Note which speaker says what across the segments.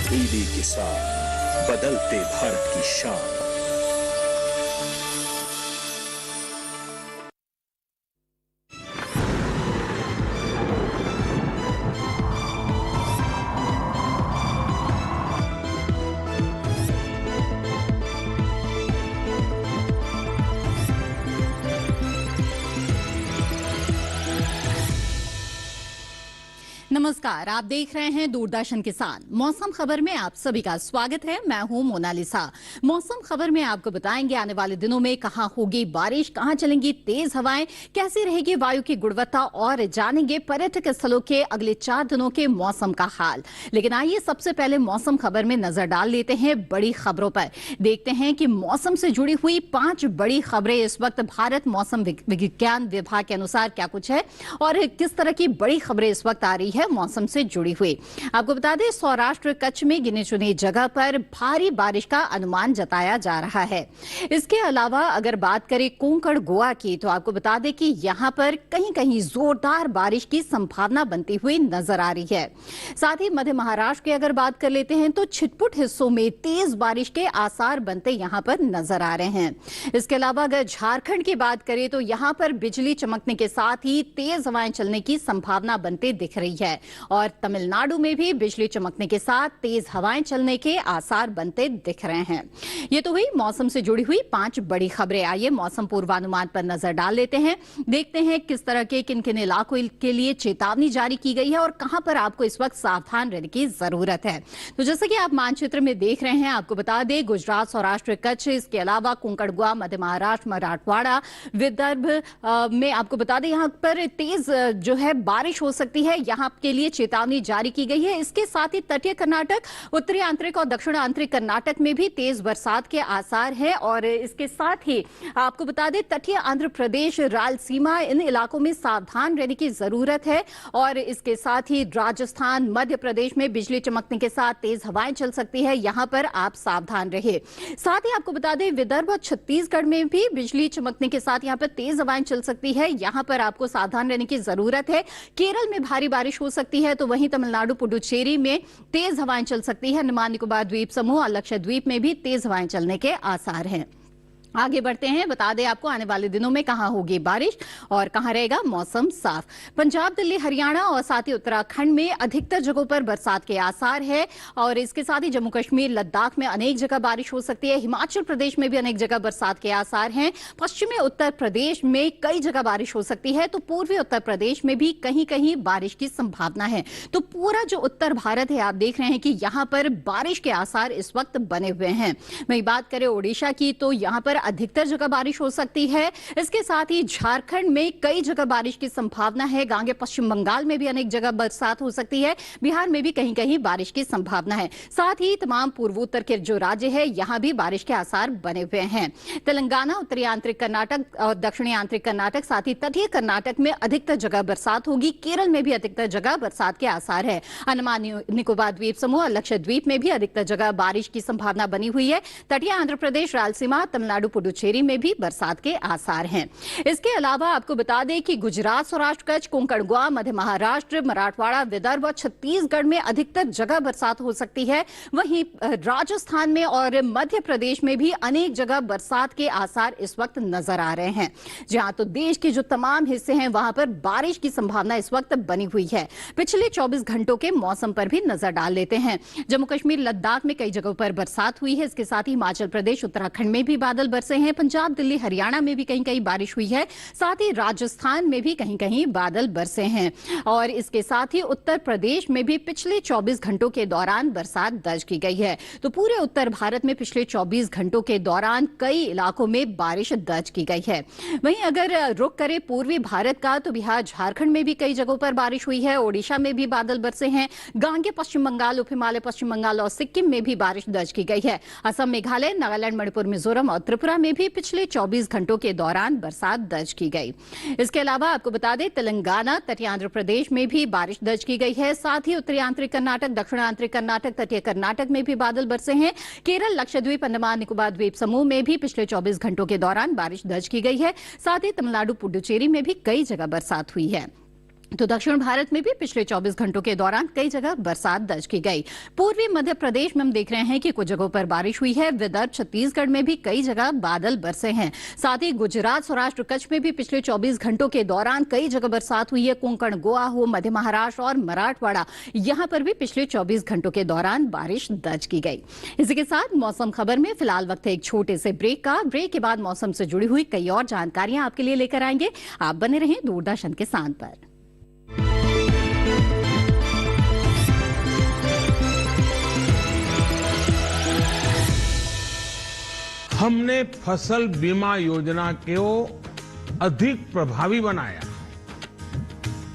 Speaker 1: तब्दीली के साथ बदलते भारत की शान।
Speaker 2: नमस्कार, आप देख रहे हैं दूरदर्शन किसान। मौसम खबर में आप सभी का स्वागत है। मैं हूं मोनालिसा। मौसम खबर में आपको बताएंगे आने वाले दिनों में कहां होगी बारिश, कहां चलेंगी तेज हवाएं, कैसी रहेगी वायु की गुणवत्ता और जानेंगे पर्यटक स्थलों के अगले 4 दिनों के मौसम का हाल। लेकिन आइए सबसे पहले मौसम खबर में नजर डाल लेते हैं बड़ी खबरों पर। देखते हैं कि मौसम से जुड़ी हुई 5 बड़ी खबरें इस वक्त भारत मौसम विज्ञान विभाग के अनुसार क्या कुछ है और किस तरह की बड़ी खबरें इस वक्त आ रही है मौसम से जुड़ी हुई। आपको बता दें, सौराष्ट्र कच्छ में गिने चुने जगह पर भारी बारिश का अनुमान जताया जा रहा है। इसके अलावा अगर बात करें कोंकण गोवा की, तो आपको बता दें कि यहां पर कहीं कहीं जोरदार बारिश की संभावना बनती हुई नजर आ रही है। साथ ही मध्य महाराष्ट्र की अगर बात कर लेते हैं तो छिटपुट हिस्सों में तेज बारिश के आसार बनते यहां पर नजर आ रहे हैं। इसके अलावा अगर झारखंड की बात करें तो यहां पर बिजली चमकने के साथ ही तेज हवाएं चलने की संभावना बनते दिख रही है और तमिलनाडु में भी बिजली चमकने के साथ तेज हवाएं चलने के आसार बनते दिख रहे हैं। ये तो हुई मौसम से जुड़ी हुई 5 बड़ी खबरें। आइए मौसम पूर्वानुमान पर नजर डाल लेते हैं। देखते हैं किस तरह के किन किन इलाकों के लिए चेतावनी जारी की गई है और कहां पर आपको इस वक्त सावधान रहने की जरूरत है। तो जैसे कि आप मानचित्र में देख रहे हैं, आपको बता दें गुजरात, सौराष्ट्र, कच्छ, इसके अलावा कोंकण गोवा, मध्य महाराष्ट्र, मराठवाड़ा, विदर्भ में आपको बता दें यहां पर तेज जो है बारिश हो सकती है। यहां के लिए चेतावनी जारी की गई है। इसके साथ ही तटीय कर्नाटक, उत्तरी आंतरिक और दक्षिण आंतरिक कर्नाटक में भी तेज बरसात के आसार है और इसके साथ ही आपको बता दें तटीय आंध्र प्रदेश, रायलसीमा, इन इलाकों में सावधान रहने की जरूरत है और इसके साथ ही राजस्थान, मध्य प्रदेश में बिजली चमकने के साथ तेज हवाएं चल सकती है। यहां पर आप सावधान रहे। साथ ही आपको बता दें विदर्भ और छत्तीसगढ़ में भी बिजली चमकने के साथ यहां पर तेज हवाएं चल सकती है। यहां पर आपको सावधान रहने की जरूरत है। केरल में भारी बारिश हो सकती है, तो वहीं तमिलनाडु, पुडुचेरी में तेज हवाएं चल सकती है। अंडमान निकोबार द्वीप समूह और लक्षद्वीप में भी तेज हवाएं चलने के आसार हैं। आगे बढ़ते हैं, बता दें आपको आने वाले दिनों में कहां होगी बारिश और कहां रहेगा मौसम साफ। पंजाब, दिल्ली, हरियाणा और साथ ही उत्तराखंड में अधिकतर जगहों पर बरसात के आसार है और इसके साथ ही जम्मू कश्मीर, लद्दाख में अनेक जगह बारिश हो सकती है। हिमाचल प्रदेश में भी अनेक जगह बरसात के आसार हैं। पश्चिमी उत्तर प्रदेश में कई जगह बारिश हो सकती है, तो पूर्वी उत्तर प्रदेश में भी कहीं कहीं बारिश की संभावना है। तो पूरा जो उत्तर भारत है, आप देख रहे हैं कि यहां पर बारिश के आसार इस वक्त बने हुए हैं। वहीं बात करें ओडिशा की, तो यहां पर अधिकतर जगह बारिश हो सकती है। इसके साथ ही झारखंड में कई जगह बारिश की संभावना है। गांगे पश्चिम बंगाल में भी अनेक जगह बरसात हो सकती है। बिहार में भी कहीं कहीं बारिश की संभावना है। साथ ही तमाम पूर्वोत्तर के जो राज्य है यहां भी बारिश के आसार बने हुए हैं। तेलंगाना, उत्तरी आंतरिक कर्नाटक और दक्षिणी आंतरिक कर्नाटक, साथ ही तटीय कर्नाटक में अधिकतर जगह बरसात होगी। केरल में भी अधिकतर जगह बरसात के आसार है। अंडमान निकोबार द्वीप समूह और लक्षद्वीप में भी अधिकतर जगह बारिश की संभावना बनी हुई है। तटीय आंध्र प्रदेश, रायलसीमा, तमिलनाडु, पुडुचेरी में भी बरसात के आसार हैं। इसके अलावा आपको बता दें कि गुजरात, सौराष्ट्र, कच्छ, कोंकण गोवा, मध्य महाराष्ट्र, मराठवाड़ा, विदर्भ और छत्तीसगढ़ में अधिकतर जगह बरसात हो सकती है। वहीं राजस्थान में और मध्य प्रदेश में भी अनेक जगह बरसात के आसार इस वक्त नजर आ रहे हैं। जहां तो देश के जो तमाम हिस्से हैं वहां पर बारिश की संभावना इस वक्त बनी हुई है। पिछले 24 घंटों के मौसम पर भी नजर डाल लेते हैं। जम्मू कश्मीर, लद्दाख में कई जगहों पर बरसात हुई है। इसके साथ ही हिमाचल प्रदेश, उत्तराखंड में भी बादल बरसे हैं। पंजाब, दिल्ली, हरियाणा में भी कहीं कहीं बारिश हुई है। साथ ही राजस्थान में भी कहीं कहीं बादल बरसे हैं और इसके साथ ही उत्तर प्रदेश में भी पिछले 24 घंटों के दौरान बरसात दर्ज की गई है। तो पूरे उत्तर भारत में पिछले 24 घंटों के दौरान कई इलाकों में बारिश दर्ज की गई है। वहीं अगर रुख करें पूर्वी भारत का, तो बिहार, झारखंड में भी कई जगहों पर बारिश हुई है। ओडिशा में भी बादल बरसे हैं। गांगे पश्चिम बंगाल, उप हिमालय पश्चिम बंगाल और सिक्किम में भी बारिश दर्ज की गई है। असम, मेघालय, नागालैंड, मणिपुर, मिजोरम और त्रिपुरा में भी पिछले 24 घंटों के दौरान बरसात दर्ज की गई। इसके अलावा आपको बता दें तेलंगाना, तटीय आंध्र प्रदेश में भी बारिश दर्ज की गई है। साथ ही उत्तरी आंतरिक कर्नाटक, दक्षिण आंतरिक कर्नाटक, तटीय कर्नाटक में भी बादल बरसे हैं। केरल, लक्षद्वीप, अंडमान निकोबार द्वीप समूह में भी पिछले 24 घंटों के दौरान बारिश दर्ज की गई है। साथ ही तमिलनाडु, पुडुचेरी में भी कई जगह बरसात हुई है। तो दक्षिण भारत में भी पिछले 24 घंटों के दौरान कई जगह बरसात दर्ज की गई। पूर्वी मध्य प्रदेश में हम देख रहे हैं कि कुछ जगहों पर बारिश हुई है। विदर्भ छत्तीसगढ़ में भी कई जगह बादल बरसे हैं। साथ ही गुजरात, सौराष्ट्र, कच्छ में भी पिछले 24 घंटों के दौरान कई जगह बरसात हुई है। कोंकण, गोवा हो, मध्य महाराष्ट्र और मराठवाड़ा, यहां पर भी पिछले 24 घंटों के दौरान बारिश दर्ज की गई। इसी के साथ मौसम खबर में फिलहाल वक्त है एक छोटे से ब्रेक का। ब्रेक के बाद मौसम से जुड़ी हुई कई और जानकारियां आपके लिए लेकर आएंगे। आप बने रहें दूरदर्शन किसान पर।
Speaker 3: हमने फसल बीमा योजना को अधिक प्रभावी बनाया,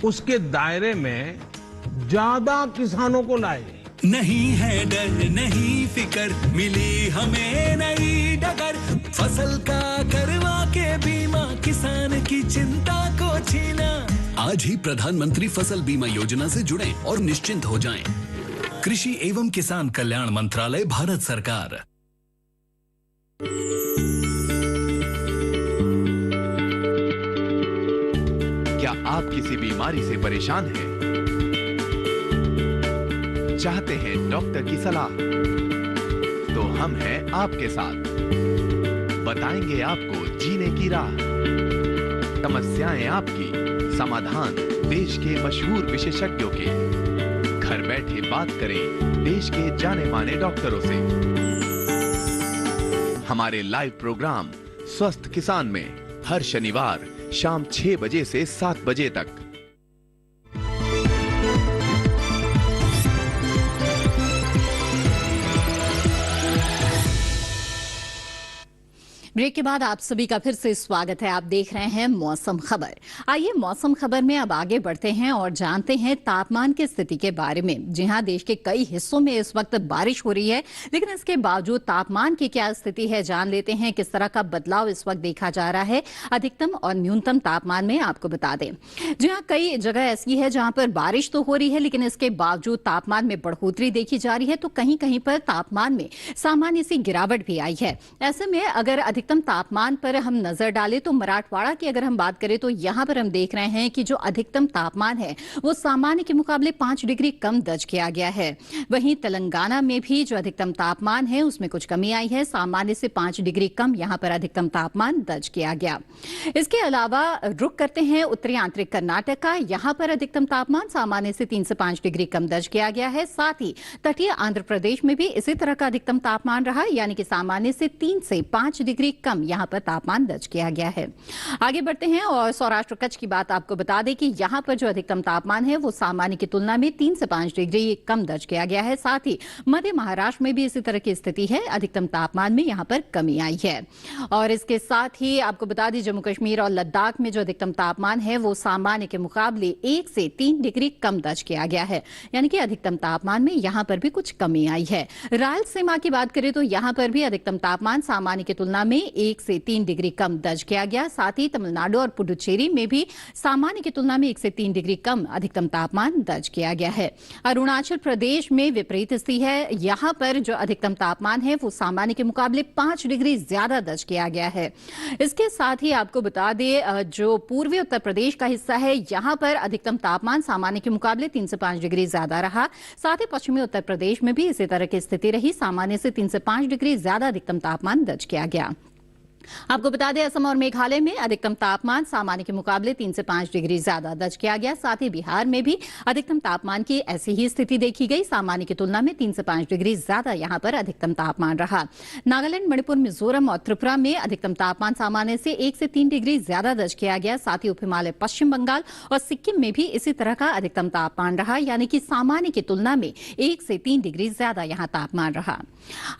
Speaker 3: उसके दायरे में ज्यादा किसानों को लाए।
Speaker 4: नहीं है डर, नहीं फिकर, मिली हमें नई डगर। फसल का करवा के बीमा, किसान की चिंता को छीना। आज ही प्रधानमंत्री फसल बीमा योजना से जुड़ें और निश्चिंत हो जाएं। कृषि एवं किसान कल्याण मंत्रालय, भारत सरकार।
Speaker 5: क्या आप किसी बीमारी से परेशान हैं? चाहते हैं डॉक्टर की सलाह? तो हम हैं आपके साथ। बताएंगे आपको जीने की राह। समस्याएं आपकी, समाधान देश के मशहूर विशेषज्ञों के। घर बैठे बात करें देश के जाने माने डॉक्टरों से। हमारे लाइव प्रोग्राम स्वस्थ किसान में हर शनिवार शाम 6 बजे से 7 बजे तक।
Speaker 2: ब्रेक के बाद आप सभी का फिर से स्वागत है। आप देख रहे हैं मौसम खबर। आइए मौसम खबर में अब आगे बढ़ते हैं और जानते हैं तापमान की स्थिति के बारे में। जी हां, देश के कई हिस्सों में इस वक्त बारिश हो रही है, लेकिन इसके बावजूद तापमान की क्या स्थिति है, जान लेते हैं किस तरह का बदलाव इस वक्त देखा जा रहा है अधिकतम और न्यूनतम तापमान में। आपको बता दें, जी हां, कई जगह ऐसी है जहां पर बारिश तो हो रही है, लेकिन इसके बावजूद तापमान में बढ़ोतरी देखी जा रही है। तो कहीं कहीं पर तापमान में सामान्य सी गिरावट भी आई है। ऐसे में अगर अधिकतम तापमान पर हम नजर डालें तो मराठवाड़ा की अगर हम बात करें तो यहां पर हम देख रहे हैं कि जो अधिकतम तापमान है वो सामान्य के मुकाबले 5 डिग्री कम दर्ज किया गया है। वहीं तेलंगाना में भी जो अधिकतम तापमान है उसमें कुछ कमी आई है, सामान्य से 5 डिग्री कम यहां पर अधिकतम तापमान दर्ज किया गया। इसके अलावा रुक करते हैं उत्तरी आंतरिक कर्नाटक का। यहां पर अधिकतम तापमान सामान्य से 3 से 5 डिग्री कम दर्ज किया गया है। साथ ही तटीय आंध्र प्रदेश में भी इसी तरह का अधिकतम तापमान रहा, यानी कि सामान्य से 3 से 5 डिग्री कम यहां पर तापमान दर्ज किया गया है। आगे बढ़ते हैं और सौराष्ट्र कच्छ की बात आपको बता दें कि यहां पर जो अधिकतम तापमान है वो सामान्य की तुलना में 3 से 5 डिग्री कम दर्ज किया गया है। साथ ही मध्य महाराष्ट्र में भी इसी तरह की स्थिति है, अधिकतम तापमान में यहां पर कमी आई है। और इसके साथ ही आपको बता दें जम्मू कश्मीर और लद्दाख में जो अधिकतम तापमान है वो सामान्य के मुकाबले 1 से 3 डिग्री कम दर्ज किया गया है, यानी कि अधिकतम तापमान में यहां पर भी कुछ कमी आई है। रायलसीमा की बात करें तो यहां पर भी अधिकतम तापमान सामान्य की तुलना में 1 से 3 डिग्री कम दर्ज किया गया। साथ ही तमिलनाडु और पुडुचेरी में भी सामान्य की तुलना में 1 से 3 डिग्री कम अधिकतम तापमान दर्ज किया गया है। अरुणाचल प्रदेश में विपरीत स्थिति है, यहां पर जो अधिकतम तापमान है वो सामान्य के मुकाबले 5 डिग्री ज्यादा दर्ज किया गया है। इसके साथ ही आपको बता दें जो पूर्वी उत्तर प्रदेश का हिस्सा है यहां पर अधिकतम तापमान सामान्य के मुकाबले 3 से 5 डिग्री ज्यादा रहा। साथ ही पश्चिमी उत्तर प्रदेश में भी इसी तरह की स्थिति रही, सामान्य से 3 से 5 डिग्री ज्यादा अधिकतम तापमान दर्ज किया गया। आपको बता दें असम और मेघालय में अधिकतम तापमान सामान्य के मुकाबले 3 से 5 डिग्री ज्यादा दर्ज किया गया। साथ ही बिहार में भी अधिकतम तापमान की ऐसी ही स्थिति देखी गई, सामान्य की तुलना में 3 से 5 डिग्री ज्यादा यहां पर अधिकतम तापमान रहा। नागालैंड, मणिपुर, मिजोरम और त्रिपुरा में अधिकतम तापमान सामान्य से 1 से 3 डिग्री ज्यादा दर्ज किया गया। साथ ही उप हिमालय, पश्चिम बंगाल और सिक्किम में भी इसी तरह का अधिकतम तापमान रहा, यानी कि सामान्य की तुलना में 1 से 3 डिग्री ज्यादा यहां तापमान रहा।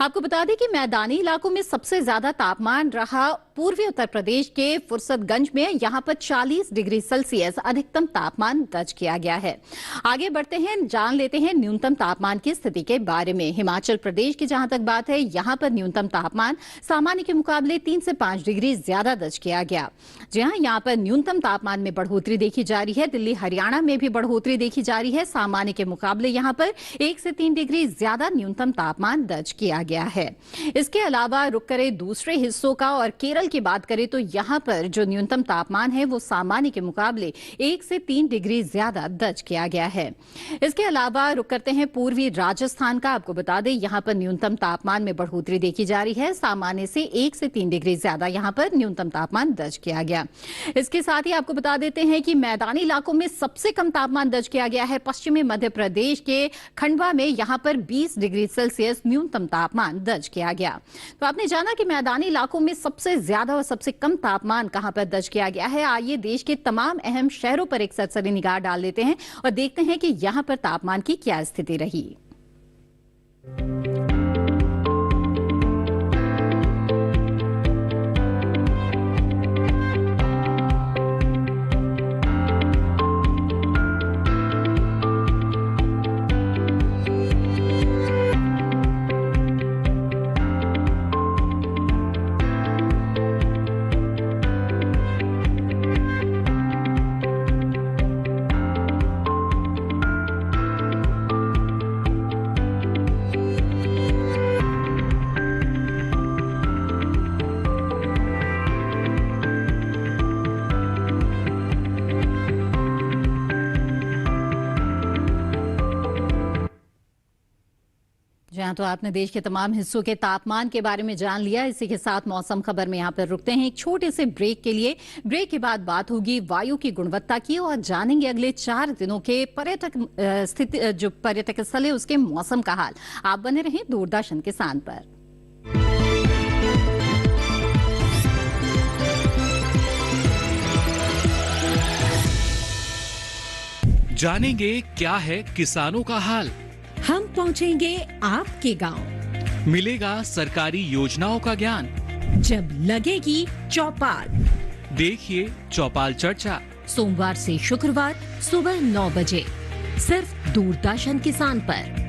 Speaker 2: आपको बता दें कि मैदानी इलाकों में सबसे ज्यादा तापमान रहा पूर्वी उत्तर प्रदेश के फुर्सतगंज में, यहां पर 40 डिग्री सेल्सियस अधिकतम तापमान दर्ज किया गया है। आगे बढ़ते हैं, जान लेते हैं न्यूनतम तापमान की स्थिति के बारे में। हिमाचल प्रदेश की जहां तक बात है यहां पर न्यूनतम तापमान सामान्य के मुकाबले 3 से 5 डिग्री ज्यादा दर्ज किया गया। जी हां, यहां पर न्यूनतम तापमान में बढ़ोतरी देखी जा रही है। दिल्ली, हरियाणा में भी बढ़ोतरी देखी जा रही है, सामान्य के मुकाबले यहां पर 1 से 3 डिग्री ज्यादा न्यूनतम तापमान दर्ज किया गया है। इसके अलावा रुक करे दूसरे हिस्सों का और केरल केरल की बात करें तो यहाँ पर जो न्यूनतम तापमान है वो सामान्य के मुकाबले 1 से 3 डिग्री ज्यादा दर्ज किया गया है। इसके अलावा रुक करते हैं पूर्वी राजस्थान का। आपको बता दें यहाँ पर न्यूनतम तापमान में बढ़ोतरी देखी जा रही है, सामान्य से 1 से 3 डिग्री ज्यादा यहाँ पर न्यूनतम तापमान दर्ज किया गया। इसके साथ ही आपको बता देते हैं कि मैदानी इलाकों में सबसे कम तापमान दर्ज किया गया है पश्चिमी मध्य प्रदेश के खंडवा में, यहाँ पर 20 डिग्री सेल्सियस न्यूनतम तापमान दर्ज किया गया। तो आपने जाना कि मैदानी इलाकों में सबसे ज्यादा और सबसे कम तापमान कहां पर दर्ज किया गया है। आइए देश के तमाम अहम शहरों पर एक सरसरी निगाह डाल लेते हैं और देखते हैं कि यहां पर तापमान की क्या स्थिति रही। जहां तो आपने देश के तमाम हिस्सों के तापमान के बारे में जान लिया। इसी के साथ मौसम खबर में यहां पर रुकते हैं एक छोटे से ब्रेक के लिए। ब्रेक के बाद बात होगी वायु की गुणवत्ता की और जानेंगे अगले 4 दिनों के पर्यटक स्थल है उसके मौसम का हाल। आप बने रहें दूरदर्शन किसान पर।
Speaker 6: जानेंगे क्या है किसानों का हाल।
Speaker 7: हम पहुंचेंगे आपके गांव।
Speaker 6: मिलेगा सरकारी योजनाओं का ज्ञान।
Speaker 7: जब लगेगी चौपाल,
Speaker 6: देखिए चौपाल चर्चा
Speaker 7: सोमवार से शुक्रवार सुबह 9 बजे सिर्फ दूरदर्शन किसान पर।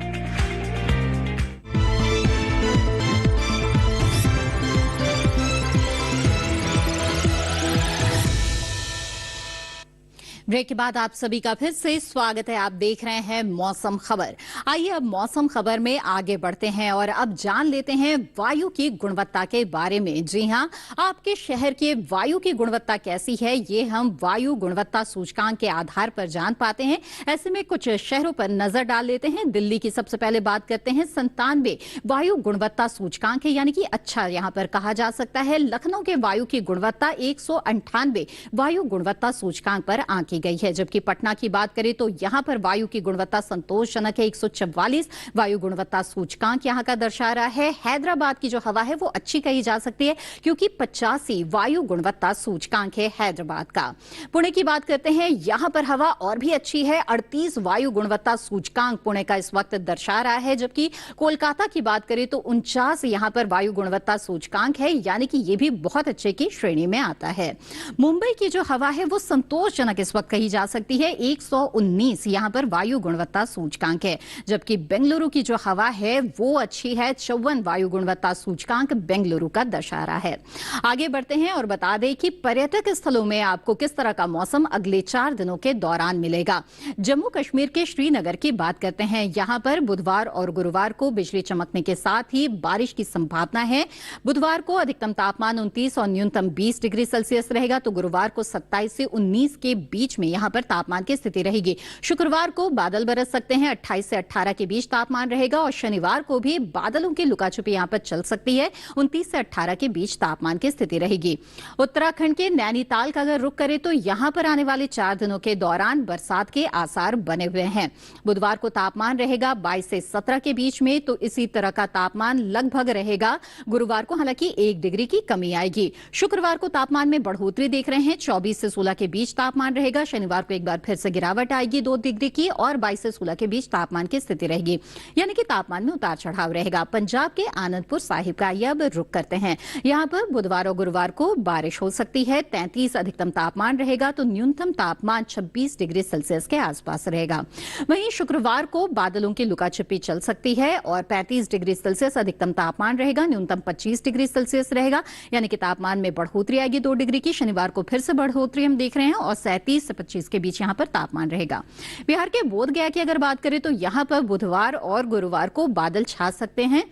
Speaker 2: ब्रेक के बाद आप सभी का फिर से स्वागत है। आप देख रहे हैं मौसम खबर। आइए अब मौसम खबर में आगे बढ़ते हैं और अब जान लेते हैं वायु की गुणवत्ता के बारे में। जी हां, आपके शहर के वायु की गुणवत्ता कैसी है ये हम वायु गुणवत्ता सूचकांक के आधार पर जान पाते हैं। ऐसे में कुछ शहरों पर नजर डाल लेते हैं। दिल्ली की सबसे पहले बात करते हैं। 97 वायु गुणवत्ता सूचकांक है, यानी कि अच्छा यहां पर कहा जा सकता है। लखनऊ के वायु की गुणवत्ता 198 वायु गुणवत्ता सूचकांक पर आंकी गई है। जबकि पटना की बात करें तो यहां पर वायु की गुणवत्ता संतोषजनक है, 144 वायु गुणवत्ता सूचकांक यहां का दर्शा रहा है। हैदराबाद की जो हवा है वो अच्छी कही जा सकती है क्योंकि 85 वायु गुणवत्ता सूचकांक है हैदराबाद का। पुणे की बात करते हैं, यहां पर हवा और भी अच्छी है, 38 वायु गुणवत्ता सूचकांक पुणे का इस वक्त दर्शा रहा है। जबकि कोलकाता की बात करें तो 49 यहां पर वायु गुणवत्ता सूचकांक है, यानी कि ये भी बहुत अच्छे की श्रेणी में आता है। मुंबई की जो हवा है वो संतोषजनक इस वक्त कही जा सकती है, 119 यहां पर वायु गुणवत्ता सूचकांक है। जबकि बेंगलुरु की जो हवा है वो अच्छी है, 54 वायु गुणवत्ता सूचकांक बेंगलुरु का दर्शा रहा है। आगे बढ़ते हैं और बता दें कि पर्यटक स्थलों में आपको किस तरह का मौसम अगले 4 दिनों के दौरान मिलेगा। जम्मू कश्मीर के श्रीनगर की बात करते हैं। यहां पर बुधवार और गुरुवार को बिजली चमकने के साथ ही बारिश की संभावना है। बुधवार को अधिकतम तापमान 29 और न्यूनतम 20 डिग्री सेल्सियस रहेगा, तो गुरुवार को 27 से 19 के बीच में यहां पर तापमान की स्थिति रहेगी। शुक्रवार को बादल बरस सकते हैं, 28 से 18 के बीच तापमान रहेगा और शनिवार को भी बादलों की लुकाछुपी यहां पर चल सकती है, 29 से 18 के बीच तापमान की स्थिति रहेगी। उत्तराखंड के नैनीताल का अगर रुख करें तो यहां पर आने वाले 4 दिनों के दौरान बरसात के आसार बने हुए हैं। बुधवार को तापमान रहेगा 22 से 17 के बीच में, तो इसी तरह का तापमान लगभग रहेगा। गुरुवार को हालांकि 1 डिग्री की कमी आएगी। शुक्रवार को तापमान में बढ़ोतरी देख रहे हैं, 24 से 16 के बीच तापमान रहेगा। शनिवार को एक बार फिर से गिरावट आएगी 2 डिग्री की और 22 से 16 के बीच तापमान की स्थिति रहेगी, यानी कि तापमान में उतार चढ़ाव रहेगा। पंजाब के आनंदपुर साहिब का अब रुख करते हैं। यहां पर बुधवार और गुरुवार को बारिश हो सकती है, 33 अधिकतम तापमान रहेगा, तो न्यूनतम तापमान 26 डिग्री सेल्सियस के आसपास रहेगा। वहीं शुक्रवार को बादलों की लुकाछिपी चल सकती है और 35 डिग्री सेल्सियस अधिकतम तापमान रहेगा, न्यूनतम 25 डिग्री सेल्सियस रहेगा, यानी कि तापमान में बढ़ोतरी आएगी 2 डिग्री की। शनिवार को फिर से बढ़ोतरी हम देख रहे हैं और 37 से 25 के बीच यहां पर तापमान रहेगा। बिहार के बोधगया की अगर बात करें तो यहां पर बुधवार और गुरुवार को बादल छा सकते हैं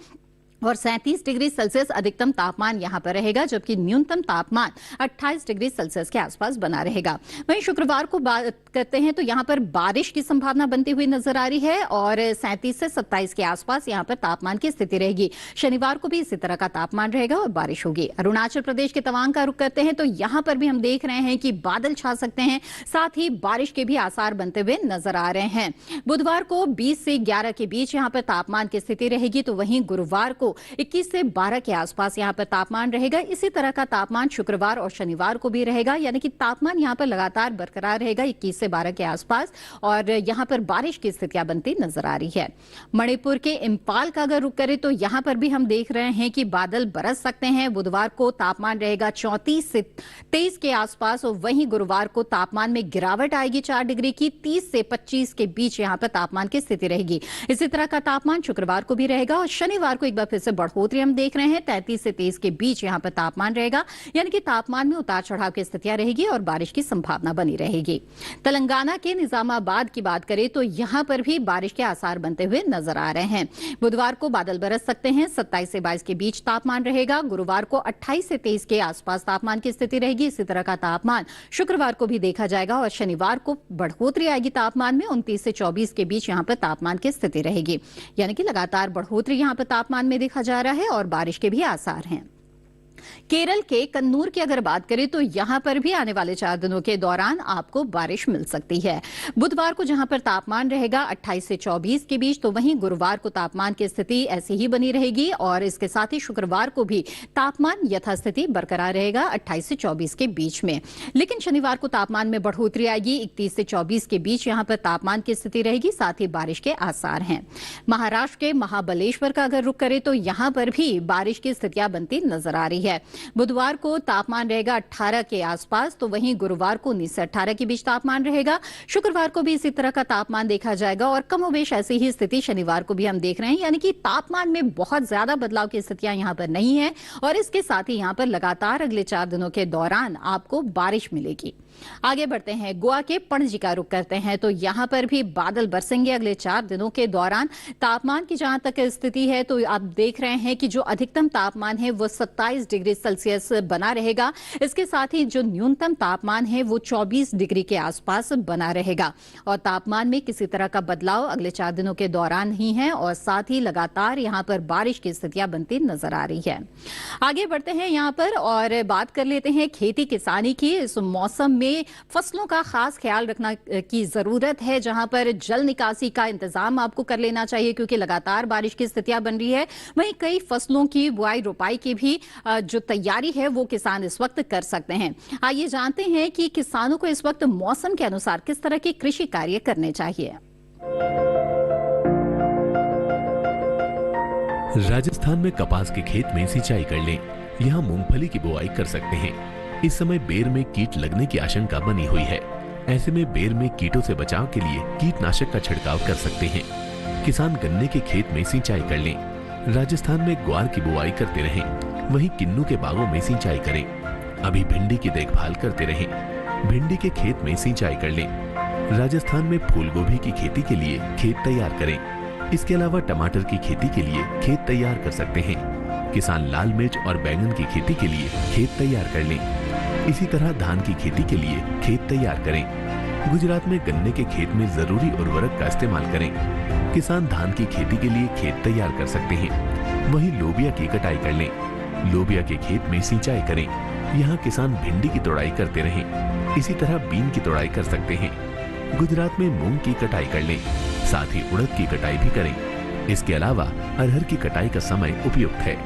Speaker 2: और 37 डिग्री सेल्सियस अधिकतम तापमान यहां पर रहेगा, जबकि न्यूनतम तापमान 28 डिग्री सेल्सियस के आसपास बना रहेगा। वहीं शुक्रवार को बात करते हैं तो यहां पर बारिश की संभावना बनती हुई नजर आ रही है और 37 से 27 के आसपास यहां पर तापमान की स्थिति रहेगी। शनिवार को भी इसी तरह का तापमान रहेगा और बारिश होगी। अरुणाचल प्रदेश के तवांग का रुख करते हैं तो यहां पर भी हम देख रहे हैं कि बादल छा सकते हैं, साथ ही बारिश के भी आसार बनते हुए नजर आ रहे हैं। बुधवार को 20 से 11 के बीच यहां पर तापमान की स्थिति रहेगी, तो वहीं गुरुवार को 21 से 12 के आसपास यहां पर तापमान रहेगा। इसी तरह का तापमान शुक्रवार और शनिवार को भी रहेगा, यानी कि तापमान यहां पर लगातार बरकरार रहेगा 21 से 12 के आसपास, और यहां पर बारिश की स्थितियां बनती नजर आ रही है। मणिपुर के इंपाल का अगर रुख करें तो यहां पर भी हम देख रहे हैं कि बादल बरस सकते हैं। बुधवार को तापमान रहेगा 34 से 23 के आसपास, और वहीं गुरुवार को तापमान में गिरावट आएगी 4 डिग्री की। 30 से 25 के बीच यहां पर तापमान की स्थिति रहेगी। इसी तरह का तापमान शुक्रवार को भी रहेगा और शनिवार को एक बार फिर से बढ़ोतरी हम देख रहे हैं। 33 से 23 के बीच यहां पर तापमान रहेगा, यानी कि तापमान में उतार चढ़ाव की स्थितियां रहेगी और बारिश की संभावना बनी रहेगी। तेलंगाना के निजामाबाद की बात करें तो यहां पर भी बारिश के आसार बनते हुए नजर आ रहे हैं। बुधवार को बादल बरस सकते हैं। 27 से 22 के बीच तापमान रहेगा। गुरुवार को 28 से 23 के आसपास तापमान की स्थिति रहेगी। इसी तरह का तापमान शुक्रवार को भी देखा जाएगा और शनिवार को बढ़ोतरी आएगी तापमान में। 29 से 24 के बीच यहां पर तापमान की स्थिति रहेगी, यानी कि लगातार बढ़ोतरी यहां पर तापमान में देखा जा रहा है और बारिश के भी आसार हैं। केरल के कन्नूर की अगर बात करें तो यहां पर भी आने वाले 4 दिनों के दौरान आपको बारिश मिल सकती है। बुधवार को जहां पर तापमान रहेगा 28 से 24 के बीच, तो वहीं गुरुवार को तापमान की स्थिति ऐसी ही बनी रहेगी और इसके साथ ही शुक्रवार को भी तापमान यथास्थिति बरकरार रहेगा 28 से 24 के बीच में। लेकिन शनिवार को तापमान में बढ़ोतरी आएगी। 31 से 24 के बीच यहां पर तापमान की स्थिति रहेगी, साथ ही बारिश के आसार हैं। महाराष्ट्र के महाबलेश्वर का अगर रुख करें तो यहां पर भी बारिश की स्थितियां बनती नजर आ रही है। बुधवार को तापमान रहेगा 18 के आसपास, तो वहीं गुरुवार को 19 से 18 के बीच तापमान रहेगा। शुक्रवार को भी इसी तरह का तापमान देखा जाएगा और कमोबेश ऐसी ही स्थिति शनिवार को भी हम देख रहे हैं, यानी कि तापमान में बहुत ज्यादा बदलाव की स्थितियां यहां पर नहीं है और इसके साथ ही यहां पर लगातार अगले 4 दिनों के दौरान आपको बारिश मिलेगी। आगे बढ़ते हैं, गोवा के पणजी का रुख करते हैं तो यहां पर भी बादल बरसेंगे अगले 4 दिनों के दौरान। तापमान की जहां तक स्थिति है तो आप देख रहे हैं कि जो अधिकतम तापमान है वो 27 डिग्री सेल्सियस बना रहेगा। इसके साथ ही जो न्यूनतम तापमान है वो 24 डिग्री के आसपास बना रहेगा और तापमान में किसी तरह का बदलाव अगले 4 दिनों के दौरान नहीं है और साथ ही लगातार यहां पर बारिश की स्थितियां बनती नजर आ रही है। आगे बढ़ते हैं यहां पर और बात कर लेते हैं खेती किसानी की। इस मौसम में फसलों का खास ख्याल रखना की जरूरत है, जहां पर जल निकासी का इंतजाम आपको कर लेना चाहिए क्योंकि लगातार बारिश की स्थितियां बन रही है। वहीं कई फसलों की बुआई रोपाई की भी जो तैयारी है वो किसान इस वक्त कर सकते हैं। आइए जानते हैं कि किसानों को इस वक्त मौसम के अनुसार किस तरह के कृषि कार्य करने चाहिए।
Speaker 5: राजस्थान में कपास के खेत में सिंचाई कर लें। यहाँ मूंगफली की बुआई कर सकते हैं। इस समय बेर में कीट लगने की आशंका बनी हुई है। ऐसे में बेर में कीटों से बचाव के लिए कीटनाशक का छिड़काव कर सकते हैं। किसान गन्ने के खेत में सिंचाई कर लें। राजस्थान में ग्वार की बुआई करते रहें। वहीं किन्नू के बागों में सिंचाई करें। अभी भिंडी की देखभाल करते रहें। भिंडी के खेत में सिंचाई कर लें। राजस्थान में फूल गोभी की खेती के लिए खेत तैयार करें। इसके अलावा टमाटर की खेती के लिए खेत तैयार कर सकते हैं। किसान लाल मिर्च और बैंगन की खेती के लिए खेत तैयार कर लें। इसी तरह धान की खेती के लिए खेत तैयार करें। गुजरात में गन्ने के खेत में जरूरी उर्वरक का इस्तेमाल करें। किसान धान की खेती के लिए खेत तैयार कर सकते हैं। वहीं लोबिया की कटाई कर लें। लोबिया के खेत में सिंचाई करें। यहाँ किसान भिंडी की तोड़ाई करते रहें। इसी तरह बीन की तोड़ाई कर सकते हैं। गुजरात में मूंग की कटाई कर लें। साथ ही उड़द की कटाई भी करें। इसके अलावा अरहर की कटाई का समय उपयुक्त है।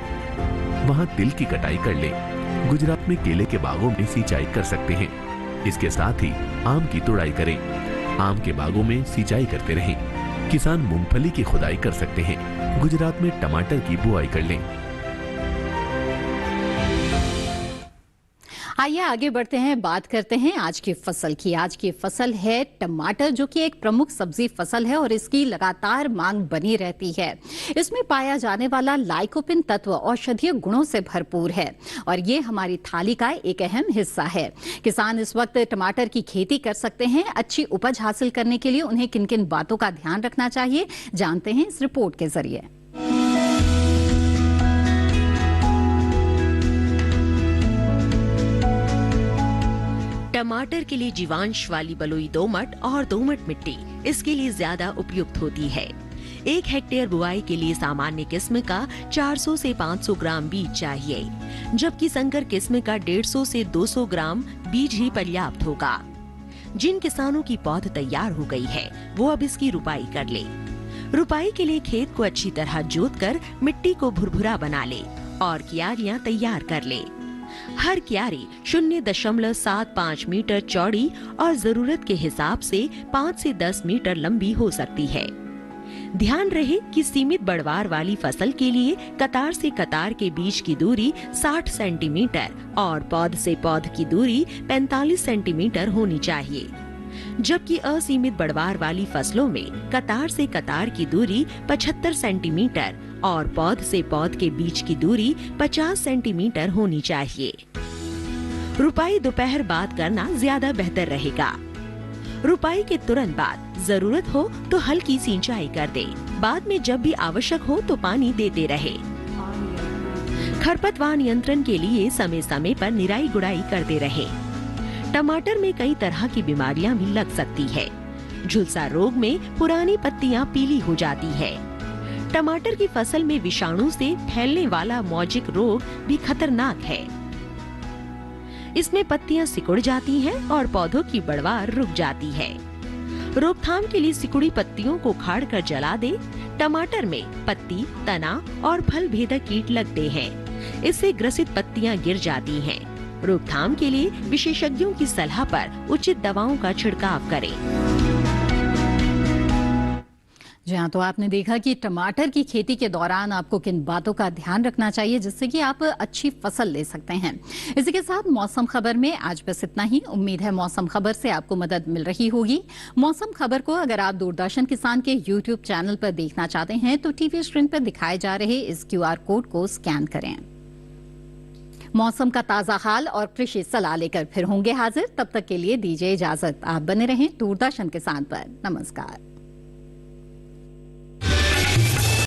Speaker 5: वहाँ तिल की कटाई कर लें। गुजरात में केले के बागों में सिंचाई कर सकते हैं। इसके साथ ही आम की तोड़ाई करें। आम के बागों में सिंचाई करते रहें। किसान मूंगफली की खुदाई कर सकते हैं। गुजरात में टमाटर की बुआई कर लें।
Speaker 2: आइए आगे बढ़ते हैं, बात करते हैं आज की फसल की। आज की फसल है टमाटर, जो कि एक प्रमुख सब्जी फसल है और इसकी लगातार मांग बनी रहती है। इसमें पाया जाने वाला लाइकोपिन तत्व औषधीय गुणों से भरपूर है और ये हमारी थाली का एक अहम हिस्सा है। किसान इस वक्त टमाटर की खेती कर सकते हैं। अच्छी उपज हासिल करने के लिए उन्हें किन किन बातों का ध्यान रखना चाहिए, जानते हैं इस रिपोर्ट के जरिए।
Speaker 8: टमाटर के लिए जीवांश वाली बलुई दोमट और दोमट मिट्टी इसके लिए ज्यादा उपयुक्त होती है। 1 हेक्टेयर बुआई के लिए सामान्य किस्म का 400 से 500 ग्राम बीज चाहिए, जबकि संकर किस्म का 150 से 200 ग्राम बीज ही पर्याप्त होगा। जिन किसानों की पौध तैयार हो गई है वो अब इसकी रुपाई कर ले। रुपाई के लिए खेत को अच्छी तरह जोतकर मिट्टी को भुरभुरा बना ले और क्यारियां तैयार कर ले। हर क्यारी 0.75 मीटर चौड़ी और जरूरत के हिसाब से 5 से 10 मीटर लंबी हो सकती है। ध्यान रहे कि सीमित बढ़वार वाली फसल के लिए कतार से कतार के बीच की दूरी 60 सेंटीमीटर और पौध से पौध की दूरी 45 सेंटीमीटर होनी चाहिए, जबकि असीमित बढ़वार वाली फसलों में कतार से कतार की दूरी 75 सेंटीमीटर और पौध से पौध के बीच की दूरी 50 सेंटीमीटर होनी चाहिए। रुपाई दोपहर बाद करना ज्यादा बेहतर रहेगा। रुपाई के तुरंत बाद जरूरत हो तो हल्की सिंचाई कर दे। बाद में जब भी आवश्यक हो तो पानी देते रहे। खरपतवार नियंत्रण के लिए समय समय पर निराई गुड़ाई करते रहे। टमाटर में कई तरह की बीमारियां भी लग सकती है। झुलसा रोग में पुरानी पत्तियां पीली हो जाती है। टमाटर की फसल में विषाणु से फैलने वाला मौजिक रोग भी खतरनाक है। इसमें पत्तियां सिकुड़ जाती हैं और पौधों की बढ़वार रुक जाती है। रोकथाम के लिए सिकुड़ी पत्तियों को उखाड़कर जला दे। टमाटर में पत्ती, तना और फल भेदक कीट लगते हैं। इससे ग्रसित पत्तियां गिर जाती हैं। रोकथाम के लिए विशेषज्ञों की सलाह पर उचित दवाओं का छिड़काव करें।
Speaker 2: जी हाँ, तो आपने देखा कि टमाटर की खेती के दौरान आपको किन बातों का ध्यान रखना चाहिए जिससे कि आप अच्छी फसल ले सकते हैं। इसी के साथ मौसम खबर में आज बस इतना ही। उम्मीद है मौसम खबर से आपको मदद मिल रही होगी। मौसम खबर को अगर आप दूरदर्शन किसान के YouTube चैनल पर देखना चाहते हैं तो टीवी स्क्रीन पर दिखाए जा रहे इस QR कोड को स्कैन करें। मौसम का ताजा हाल और कृषि सलाह लेकर फिर होंगे हाजिर। तब तक के लिए दीजिए इजाजत। आप बने रहें दूरदर्शन किसान पर। नमस्कार।